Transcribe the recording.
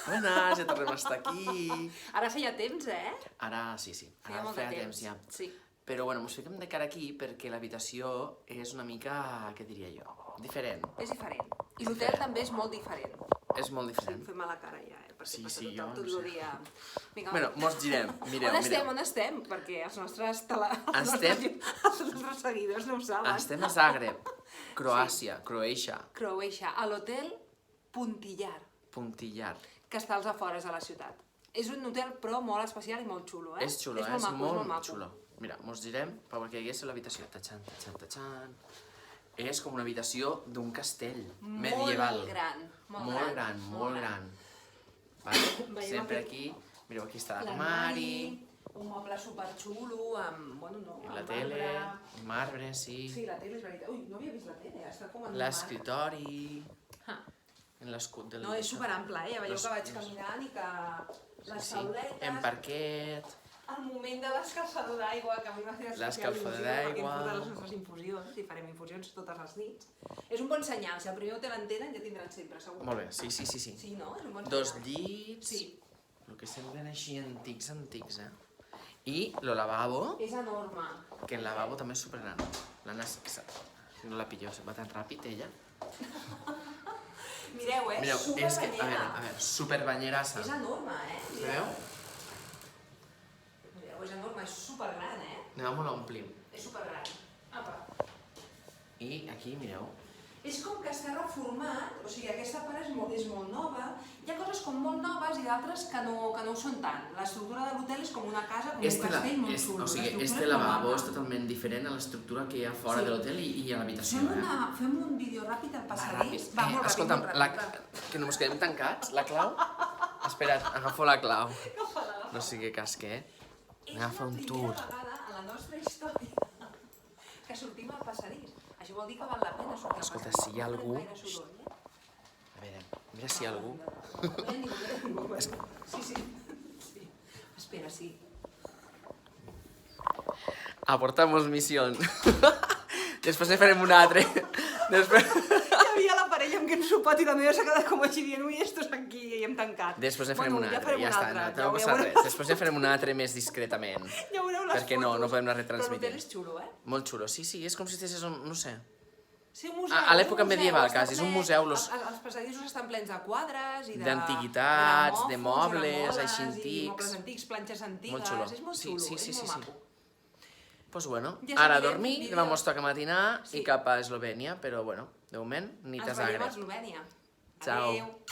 Buenas, ja tornem a estar aquí. Ara feia temps, Ara sí. Feia Ara molt de feia temps. ja. Sí. Però bueno, ens fiquem de cara aquí perquè l'habitació és una mica, què diria jo, diferent. És diferent. I l'hotel també és molt diferent. És molt Sí, diferent. fem mala cara ja, perquè Sí, passa sí, jo tot no el sé. dia... Vinga, Bueno, mos girem, mireu. On estem? Perquè els nostres, Estem- els nostres seguidors no ho saben. Estem a Zagreb, Croàcia, Croatia, Croatia, a l'hotel Puntillar, Puntillar. que està als afores de la ciutat. És un hotel, però, molt especial i molt xulo, És xulo, és és molt maco, molt maco. xulo. Mira, mos girem perquè hi hagués l'habitació. Tachan. És com una habitació d'un castell medieval. Molt gran. Molt gran. Vale? Veiem Sempre aquí aquí, mireu, aquí està l'armari, un moble superxulo, amb, bueno, no, la amb tele, marbre. marbre, sí, Sí, la tele és veritat. Ui, no havia vist la tele, està com en l'escritori, Ah. en l'escut del... No, és superample, ja veieu que vaig Los- caminant i que les Sí, tauletes... en parquet, El moment de l'escalfador d'aigua, que a mi m'ha fet especial L'escalfador il·lusió, perquè d'aigua. hem portat les nostres infusions i farem infusions totes les nits. És un bon senyal, si el primer hotel en tenen, ja tindran sempre, segur. molt bé, sí. Sí, no? És un bon Dos senyal. llits, Sí. el que semblen així antics, I el lavabo, És enorme. que el lavabo també és supergran. L'Anna, no la pillo, va tan ràpid ella. Mireu, Mireu, és que, superbanyera. a veure, superbanyerassa. És enorme, Veieu? Mireu, és enorme, és supergran, Anem a l'omplim. És supergran. Apa. I aquí, mireu, És com que està reformat, o sigui, aquesta part és molt nova, hi ha coses com molt noves i d'altres que no ho són tant. L'estructura de l'hotel és com una casa, com un castell molt xulo. O sigui, L'estructura este és molt lavabo maca. és totalment diferent a l'estructura que hi ha fora Sí. de l'hotel i a l'habitació, Fem un vídeo ràpid al passadís. Va, molt ràpid, escolta'm, molt ràpid. que no ens quedem tancats, la clau? Espera't, agafo la clau. Agafa-la. No sigui cas que... És Agafa la un primera tour. vegada a la nostra història que sortim al passadís. Això vol dir que val la pena sortir al Escolta, passadís. si hi ha No algú- farem gaire soroll, A veure, mira si hi ha algú. No hi ha ningú. Sí. Espera, sí. Aportamos misión. Després ne farem un altre. Després Hi havia la parella amb qui hem sopat i la meva s'ha quedat com així dient ui, estos aquí, i hem tancat. ne farem un ja altre, farem ja un està, altre, no ja t'ha ho passat veureu. res. Després ne farem un altre més discretament. Ja veureu les Perquè no fotos. podem anar Però retransmitint. l'hotel és xulo, Molt xulo, sí, és com si estiguessis, no sé. Sí, un museu. A l'època un museu, medieval, està quasi, és un ple- museu, Els passadissos estan plens de quadres i d'antiguitats, de gramòfons, mobles, gramoles així i antics. mobles antics, planxes antigues, Molt xulo. és molt Sí, xulo, sí, és molt maco. Pues bueno, Ja ara a seguirem dormir, vídeo. demà mos toca matinar Sí. i cap a Eslovènia, però bueno, de moment, nit a Ens veiem a Zagreb. Eslovènia. Ciao. Adéu.